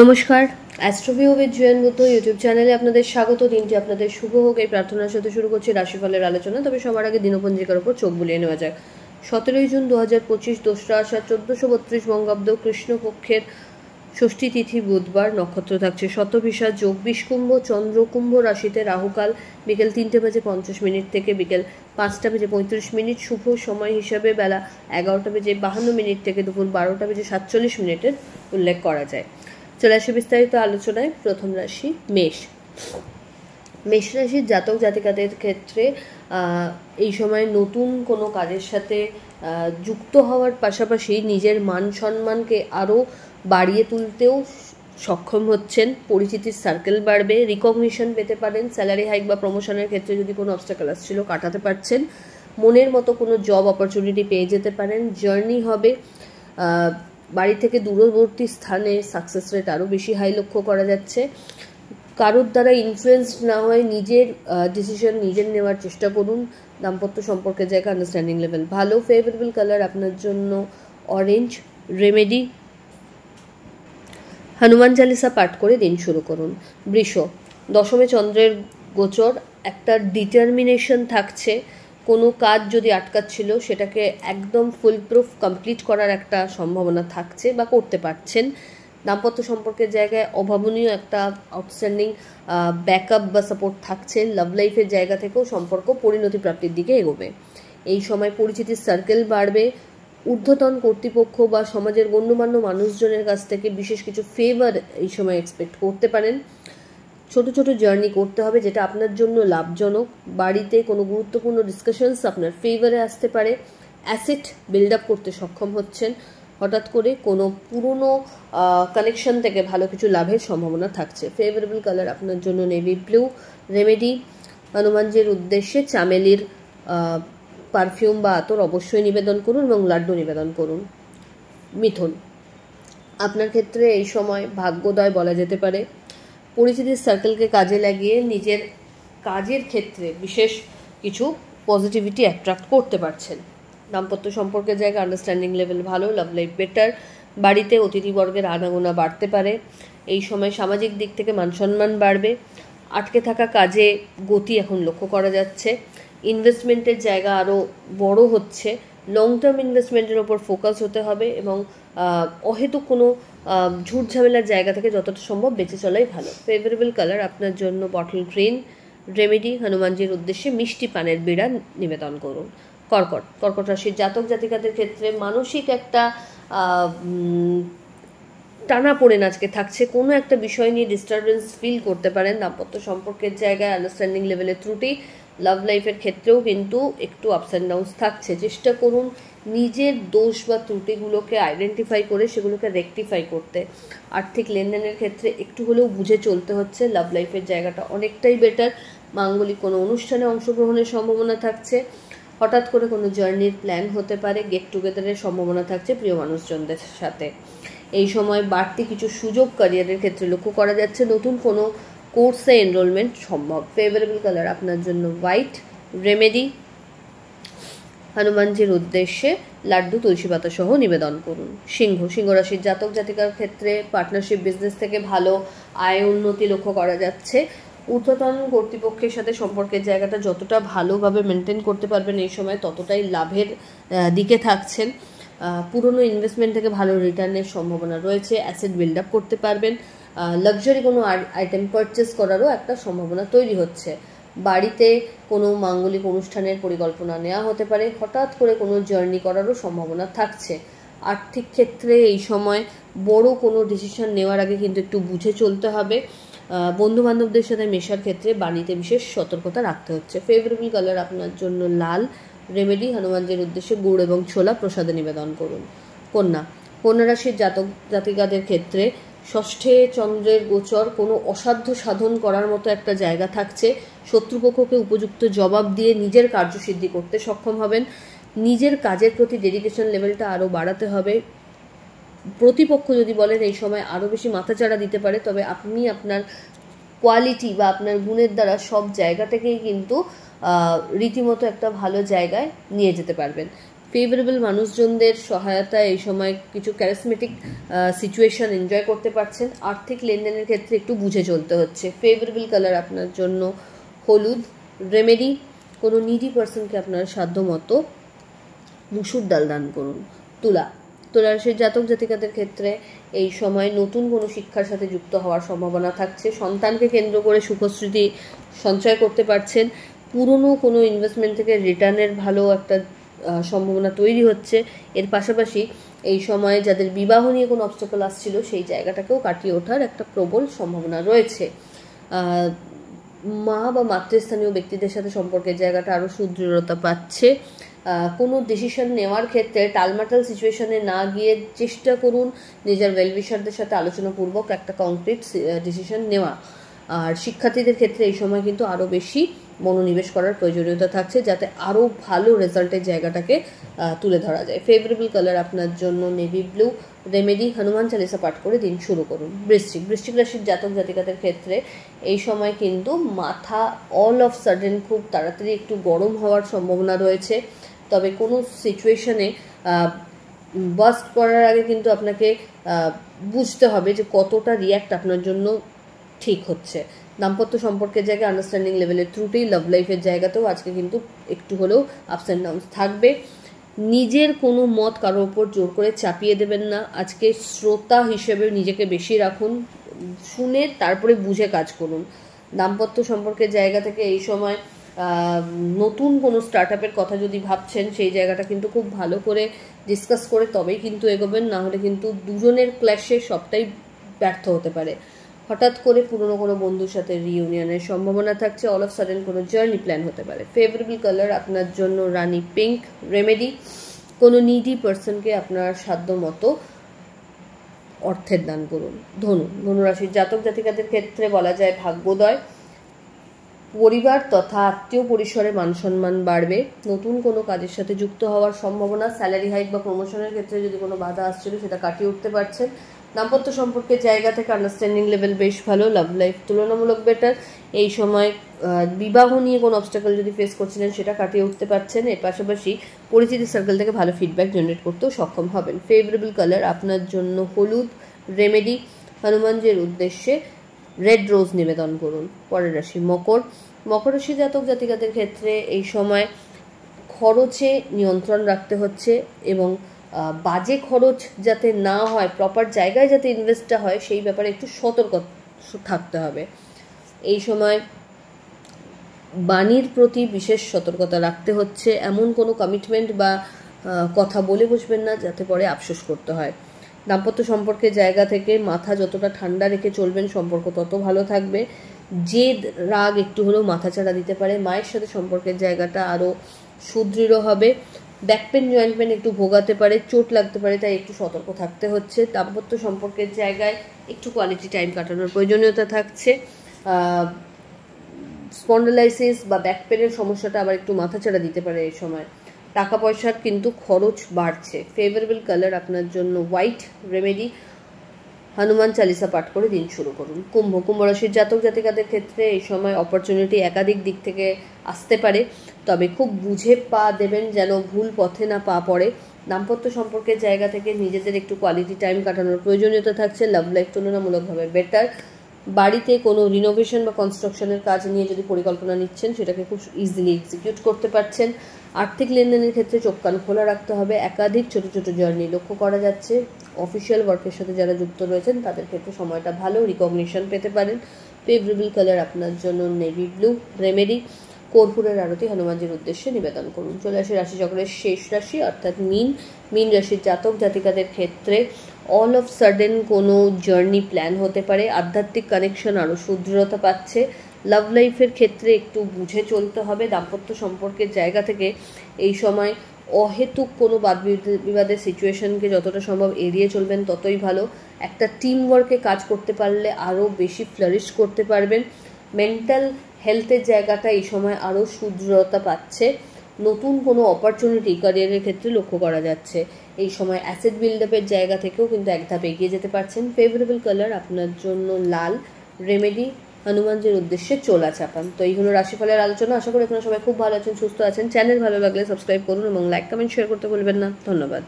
নমস্কার, অ্যাস্ট্রোভিউ with join Buddha YouTube চ্যানেলে আপনাদের স্বাগত। দিনটি আপনাদের শুভ হোক এই প্রার্থনার সাথে শুরু করছি রাশিফলের আলোচনা। তবে সবার আগে দিনপঞ্জিকার উপর চোখ বুলিয়ে নেওয়া যাক। 17 জুন 2025, 2রা আষাঢ়, 1432 বঙ্গাব্দ, কৃষ্ণপক্ষের ষষ্ঠী তিথি, বুধবার। নক্ষত্র থাকছে শতভিষা, যোগ বিষকুম্ভ, চন্দ্র কুম্ভ রাশিতে, রাহুকাল বিকেল 3:50 থেকে বিকেল 5:35। শুভ সময় হিসাবে বেলা 11:52 থেকে দুপুর 12:47 উল্লেখ করা যায়। চলে আসে বিস্তারিত আলোচনায়। প্রথম রাশি মেষ। মেষ রাশির জাতক জাতিকাদের ক্ষেত্রে এই সময় নতুন কোনো কাজের সাথে যুক্ত হওয়ার পাশাপাশি নিজের মান সম্মানকে আরও বাড়িয়ে তুলতেও সক্ষম হচ্ছেন। পরিচিতির সার্কেল বাড়বে, রিকগনিশন পেতে পারেন। স্যালারি হাইক বা প্রমোশনের ক্ষেত্রে যদি কোনো অবস্টাকেল আসছিল কাটাতে পারছেন। মনের মতো কোনো জব অপরচুনিটি পেয়ে যেতে পারেন। জার্নি হবে, বাড়ি থেকে দূরবর্তী স্থানে সাকসেস রেট আরও বেশি হাই লক্ষ্য করা যাচ্ছে। কারোর দ্বারা ইনফ্লুয়েন্সড না হয় নিজের ডিসিশন নিজের নেওয়ার চেষ্টা করুন। দাম্পত্য সম্পর্কের জায়গা আন্ডারস্ট্যান্ডিং লেভেল ভালো। ফেভারেবল কালার আপনার জন্য অরেঞ্জ। রেমেডি হনুমান চালিসা পাঠ করে দিন শুরু করুন। বৃষ। দশমে চন্দ্রের গোচর, একটা ডিটারমিনেশন থাকছে। কোনো কাজ যদি আটকাচ্ছিল সেটাকে একদম ফুলপ্রুফ কমপ্লিট করার একটা সম্ভাবনা থাকছে বা করতে পারছেন। দাম্পত্য সম্পর্কের জায়গায় অভাবনীয় একটা আউটস্ট্যান্ডিং ব্যাকআপ বা সাপোর্ট থাকছে। লাভ লাইফের জায়গা থেকেও সম্পর্ক পরিণতি প্রাপ্তির দিকে এগোবে। এই সময় পরিচিতির সার্কেল বাড়বে। ঊর্ধ্বতন কর্তৃপক্ষ বা সমাজের গণ্যমান্য মানুষজনের কাছ থেকে বিশেষ কিছু ফেভার এই সময় এক্সপেক্ট করতে পারেন। ছোট ছোট জার্নি করতে হবে যেটা আপনার জন্য লাভজনক। বাড়িতে কোনো গুরুত্বপূর্ণ ডিসকাশনস আপনার ফেভারে আসতে পারে। অ্যাসেট বিল্ড আপ করতে সক্ষম হচ্ছেন। হঠাৎ করে কোনো পুরনো কানেকশন থেকে ভালো কিছু লাভের সম্ভাবনা থাকছে। ফেভারেবল কালার আপনার জন্য নেভি ব্লু। রেমেডি হনুমানজির উদ্দেশ্যে চামেলির পারফিউম বা আতর অবশ্যই নিবেদন করুন এবং লাড্ডু নিবেদন করুন। মিথুন। আপনার ক্ষেত্রে এই সময় ভাগ্যোদয় বলা যেতে পারে। পরিচিতির সার্কেলকে কাজে লাগিয়ে নিজের কাজের ক্ষেত্রে বিশেষ কিছু পজিটিভিটি অ্যাট্রাক্ট করতে পারছেন। দাম্পত্য সম্পর্কের জায়গা আন্ডারস্ট্যান্ডিং লেভেল ভালো। Love life better. বাড়িতে অতিথিবর্গের আনাগোনা বাড়তে পারে। এই সময় সামাজিক দিক থেকে মানসম্মান বাড়বে। আটকে থাকা কাজে গতি এখন লক্ষ্য করা যাচ্ছে। ইনভেস্টমেন্টের জায়গা আরও বড় হচ্ছে। লং টার্ম ইনভেস্টমেন্টের ওপর ফোকাস হতে হবে এবং অহেতুক কোনো ঝুট ঝামেলার জায়গা থেকে যতটা সম্ভব বেঁচে চলাই ভালো। ফেভারেবল কালার আপনার জন্য বটল গ্রিন। রেমেডি হনুমানজির উদ্দেশ্যে মিষ্টি পানের বিড়া নিবেদন করুন। কর্কট। কর্কট রাশির জাতক জাতিকাদের ক্ষেত্রে মানসিক একটা টানাপোড়েন আজকে থাকছে। কোনো একটা বিষয় নিয়ে ডিস্টারবেন্স ফিল করতে পারেন। দাম্পত্য সম্পর্কের জায়গায় আন্ডারস্ট্যান্ডিং লেভেলের ত্রুটি। লাভ লাইফের ক্ষেত্রেও কিন্তু একটু আপস অ্যান্ড ডাউনস থাকছে। চেষ্টা করুন নিজের দোষ বা ত্রুটিগুলোকে আইডেন্টিফাই করে সেগুলোকে রেকটিফাই করতে। আর্থিক লেনদেনের ক্ষেত্রে একটু হলেও বুঝে চলতে হচ্ছে। লাভ লাইফের জায়গাটা অনেকটাই বেটার। মাঙ্গলিক কোনো অনুষ্ঠানে অংশগ্রহণের সম্ভাবনা থাকছে। হঠাৎ করে কোনো জার্নির প্ল্যান হতে পারে। গেট টুগেদারের সম্ভাবনা থাকছে প্রিয় মানুষজনদের সাথে। এই সময় বাড়তি কিছু সুযোগ ক্যারিয়ারের ক্ষেত্রে লক্ষ্য করা যাচ্ছে। নতুন কোনো কোর্সে এনরোলমেন্ট সম্ভব। ফেভারেবল কালার আপনার জন্য হোয়াইট। রেমেডি হনুমানজির উদ্দেশ্যে লাড্ডু তুলসী পাতা সহ নিবেদন করুন। সিংহ। সিংহ রাশির জাতক জাতিকার ক্ষেত্রে পার্টনারশিপ বিজনেস থেকে ভালো আয় উন্নতি লক্ষ্য করা যাচ্ছে। ঊর্ধ্বতন কর্তৃপক্ষের সাথে সম্পর্কের জায়গাটা যতটা ভালোভাবে মেনটেন করতে পারবেন এই সময় ততটাই লাভের দিকে থাকছেন। পুরনো ইনভেস্টমেন্ট থেকে ভালো রিটার্নের সম্ভাবনা রয়েছে। অ্যাসেট বিল্ড আপ করতে পারবেন। লাক্সারি কোনো আইটেম পারচেস করারও একটা সম্ভাবনা তৈরি হচ্ছে। বাড়িতে কোনো মাঙ্গলিক অনুষ্ঠানের পরিকল্পনা নেওয়া হতে পারে। হঠাৎ করে কোনো জার্নি করারও সম্ভাবনা থাকছে। আর্থিক ক্ষেত্রে এই সময় বড় কোনো ডিসিশন নেওয়ার আগে কিন্তু একটু বুঝে চলতে হবে। বন্ধুবান্ধবদের সাথে মেশার ক্ষেত্রে বাড়িতে বিশেষ সতর্কতা রাখতে হচ্ছে। ফেভারেবল কালার আপনার জন্য লাল। রেমেডি হনুমানজির উদ্দেশ্যে গুড় এবং ছোলা প্রসাদে নিবেদন করুন। কন্যা। কন্যা রাশির জাতক জাতিকাদের ক্ষেত্রে ষষ্ঠে চন্দ্রের গোচর, কোনো অসাধ্য সাধন করার মতো একটা জায়গা থাকছে। শত্রুপক্ষকে উপযুক্ত জবাব দিয়ে নিজের কার্যসিদ্ধি করতে সক্ষম হবেন। নিজের কাজের প্রতি ডেডিকেশন লেভেলটা আরও বাড়াতে হবে। প্রতিপক্ষ যদি বলেন এই সময় আরও বেশি মাথাচাড়া দিতে পারে, তবে আপনি আপনার কোয়ালিটি বা আপনার গুণের দ্বারা সব জায়গা থেকেই কিন্তু রীতিমতো একটা ভালো জায়গায় নিয়ে যেতে পারবেন। ফেভারেবল মানুষজনদের সহায়তায় এই সময় কিছু ক্যারিসমেটিক সিচুয়েশন এনজয় করতে পারছেন। আর্থিক লেনদেনের ক্ষেত্রে একটু বুঝে চলতে হচ্ছে। ফেভারেবল কালার আপনার জন্য হলুদ। রেমেডি, কোনো নিডি পার্সনকে আপনার সাধ্য মতো মুসুর ডাল দান করুন। তুলা রাশির জাতক জাতিকাদের ক্ষেত্রে এই সময় নতুন কোনো শিক্ষার সাথে যুক্ত হওয়ার সম্ভাবনা থাকছে। সন্তানকে কেন্দ্র করে সুখস্মৃতি সঞ্চয় করতে পারছেন। পুরনো কোনো ইনভেস্টমেন্ট থেকে রিটার্নের ভালো একটা সম্ভাবনা তৈরি হচ্ছে। এর পাশাপাশি এই সময়ে যাদের বিবাহ নিয়ে কোনো অবস্টাকল আসছিল সেই জায়গাটাকেও কাটিয়ে ওঠার একটা প্রবল সম্ভাবনা রয়েছে। মা বা মাতৃস্থানীয় ব্যক্তিদের সাথে সম্পর্কের জায়গাটা আরও সুদৃঢ়তা পাচ্ছে। কোনো ডিসিশন নেওয়ার ক্ষেত্রে টালমাটাল সিচুয়েশনে না গিয়ে চেষ্টা করুন নিজের ওয়েলউইশারদের সাথে আলোচনাপূর্বক একটা কংক্রিট ডিসিশন নেওয়া। আর শিক্ষার্থীদের ক্ষেত্রে এই সময় কিন্তু আরও বেশি মনোনিবেশ করার প্রয়োজনীয়তা থাকছে যাতে আরও ভালো রেজাল্টের জায়গাটাকে তুলে ধরা যায়। ফেভারেবল কালার আপনার জন্য navy blue. Remedy, Hanuman Chalisa পাঠ করে দিন শুরু করুন। বৃশ্চিক রাশির জাতক জাতিকাদের ক্ষেত্রে এই সময় কিন্তু মাথা অল অফ সাডেন খুব তাড়াতাড়ি একটু গরম হওয়ার সম্ভাবনা রয়েছে। তবে কোনো সিচুয়েশনে বাস্ট করার আগে কিন্তু আপনাকে বুঝতে হবে যে কতটা রিয়্যাক্ট আপনার জন্য ঠিক হচ্ছে। দাম্পত্য সম্পর্কের জায়গায় আন্ডারস্ট্যান্ডিং লেভেলের ত্রুটি। লাভ লাইফের জায়গাতেও আজকে কিন্তু একটু হলেও আপস অ্যান্ড ডাউনস থাকবে। নিজের কোনো মত কারোর ওপর জোর করে চাপিয়ে দেবেন না। আজকে শ্রোতা হিসেবে নিজেকে বেশি রাখুন, শুনে তারপরে বুঝে কাজ করুন। দাম্পত্য সম্পর্কের জায়গা থেকে এই সময় নতুন কোনো স্টার্ট আপের কথা যদি ভাবছেন সেই জায়গাটা কিন্তু খুব ভালো করে ডিসকাস করে তবেই কিন্তু এগোবেন, না হলে কিন্তু দুজনের ক্ল্যাশে সবটাই ব্যর্থ হতে পারে। হঠাৎ করে পুরনো কোনো বন্ধুর সাথে রিইউনিয়নের সম্ভাবনা থাকছে। অল অফ সাডেন কোনো জার্নি প্ল্যান হতে পারে। ফেভারেবল কালার আপনার জন্য রানি পিঙ্ক। রেমেডি, কোনো নিডি পার্সনকে আপনার সাধ্য মতো অর্থের দান করুন। ধনুরাশির জাতক জাতিকাদের ক্ষেত্রে বলা যায় ভাগ্যোদয়। পরিবার তথা আত্মীয় পরিসরে মান সম্মান বাড়বে। নতুন কোনো কাজের সাথে যুক্ত হওয়ার সম্ভাবনা। স্যালারি হাইক বা প্রমোশনের ক্ষেত্রে যদি কোনো বাধা আসছিল সেটা কাটিয়ে উঠতে পারছেন। দাম্পত্য সম্পর্কের জায়গা থেকে আন্ডারস্ট্যান্ডিং লেভেল বেশ ভালো। লাভ লাইফ তুলনামূলক বেটার। এই সময় বিবাহ নিয়ে কোনো অবস্টাকল যদি ফেস করছিলেন সেটা কাটিয়ে উঠতে পারছেন। এর পাশাপাশি পরিচিতি সার্কেল থেকে ভালো ফিডব্যাক জেনারেট করতেও সক্ষম হবেন। ফেভারেবল কালার আপনার জন্য হলুদ। রেমেডি, হনুমানজির উদ্দেশ্যে রেড রোজ নিবেদন করুন। পরের রাশি মকর রাশি জাতক জাতিকাদের ক্ষেত্রে এই সময় খরচে নিয়ন্ত্রণ রাখতে হচ্ছে এবং বাজে খরচ যাতে না হয়, প্রপার জায়গায় যাতে ইনভেস্টটা হয় সেই ব্যাপারে একটু সতর্ক থাকতে হবে। এই সময় বাণীর প্রতি বিশেষ সতর্কতা রাখতে হচ্ছে। এমন কোনো কমিটমেন্ট বা কথা বলে বসবেন না যাতে পরে আফসোস করতে হয়। দাম্পত্য সম্পর্কের জায়গা থেকে মাথা যতটা ঠান্ডা রেখে চলবেন সম্পর্ক তত ভালো থাকবে। জেদ রাগ একটু হলেও মাথাচাড়া দিতে পারে। মায়ের সাথে সম্পর্কের জায়গাটা আরও সুদৃঢ় হবে। ব্যাক পেন জয়েন্ট পেন একটু ভোগাতে পারে, চোট লাগতে পারে, তাই একটু সতর্ক থাকতে হচ্ছে। দাম্পত্য সম্পর্কের জায়গায় একটু কোয়ালিটি টাইম কাটানোর প্রয়োজনীয়তা থাকছে। স্পন্ডালাইসিস বা ব্যাক পেনের সমস্যাটা আবার একটু মাথাচাড়া দিতে পারে এই সময়। টাকা পয়সার কিন্তু খরচ বাড়ছে। ফেভারেবল কালার আপনার জন্য হোয়াইট। রেমেডি, হনুমান চালিসা পাঠ করে দিন শুরু করুন। কুম্ভ রাশির জাতক জাতিকাদের ক্ষেত্রে এই সময় অপরচুনিটি একাধিক দিক থেকে আসতে পারে, তবে খুব বুঝে পা দেবেন যেন ভুল পথে না পা পড়ে। দাম্পত্য সম্পর্কের জায়গা থেকে নিজেদের একটু কোয়ালিটি টাইম কাটানোর প্রয়োজনীয়তা থাকছে। লাভ লাইফ তুলনামূলকভাবে বেটার। বাড়িতে কোনো রিনোভেশন বা কনস্ট্রাকশনের কাজ নিয়ে যদি পরিকল্পনা নিচ্ছেন সেটাকে খুব ইজিলি এক্সিকিউট করতে পারছেন। আর্থিক লেনদেনের ক্ষেত্রে চোখ কান খোলা রাখতে হবে। একাধিক ছোট ছোট জার্নি লক্ষ্য করা যাচ্ছে। অফিসিয়াল ওয়ার্কের সাথে যারা যুক্ত রয়েছেন তাদের ক্ষেত্রে সময়টা ভালো, রিকগনিশন পেতে পারেন। ফেভারেবল কালার আপনার জন্য নেভি ব্লু। রেমেডি, কর্পূরের আরতি হনুমানজির উদ্দেশ্যে নিবেদন করুন। চলে আসে রাশিচক্রের শেষ রাশি অর্থাৎ মীন রাশির জাতক জাতিকাদের ক্ষেত্রে অল অফ সাডেন কোনো জার্নি প্ল্যান হতে পারে। আধ্যাত্মিক কানেকশন আরও সুদৃঢ়তা পাচ্ছে। লাভ লাইফের ক্ষেত্রে একটু বুঝে চলতে হবে। দাম্পত্য সম্পর্কের জায়গা থেকে এই সময় অহেতুক কোনো বাদ বিবাদের সিচুয়েশনকে যতটা সম্ভব এড়িয়ে চলবেন ততই ভালো। একটা টিম ওয়ার্কে কাজ করতে পারলে আরও বেশি ফ্লারিশ করতে পারবেন। মেন্টাল হেলথের জায়গাটা এই সময় আরও সুদৃঢ়তা পাচ্ছে। নতুন কোনো অপরচুনিটি ক্যারিয়ারের ক্ষেত্রে লক্ষ্য করা যাচ্ছে। এই সময় অ্যাসেট বিল্ডআপের জায়গা থেকেও কিন্তু এক ধাপ এগিয়ে যেতে পারছেন। ফেভারেবল কালার আপনার জন্য লাল। রেমেডি, হনুমানজির উদ্দেশ্যে চোলা চাপান। তো এই হলো রাশিফলের আলোচনা। আশা করি এখানে সবাই খুব ভালো আছেন, সুস্থ আছেন। চ্যানেল ভালো লাগলে সাবস্ক্রাইব করুন এবং লাইক কমেন্ট শেয়ার করতে ভুলবেন না। ধন্যবাদ।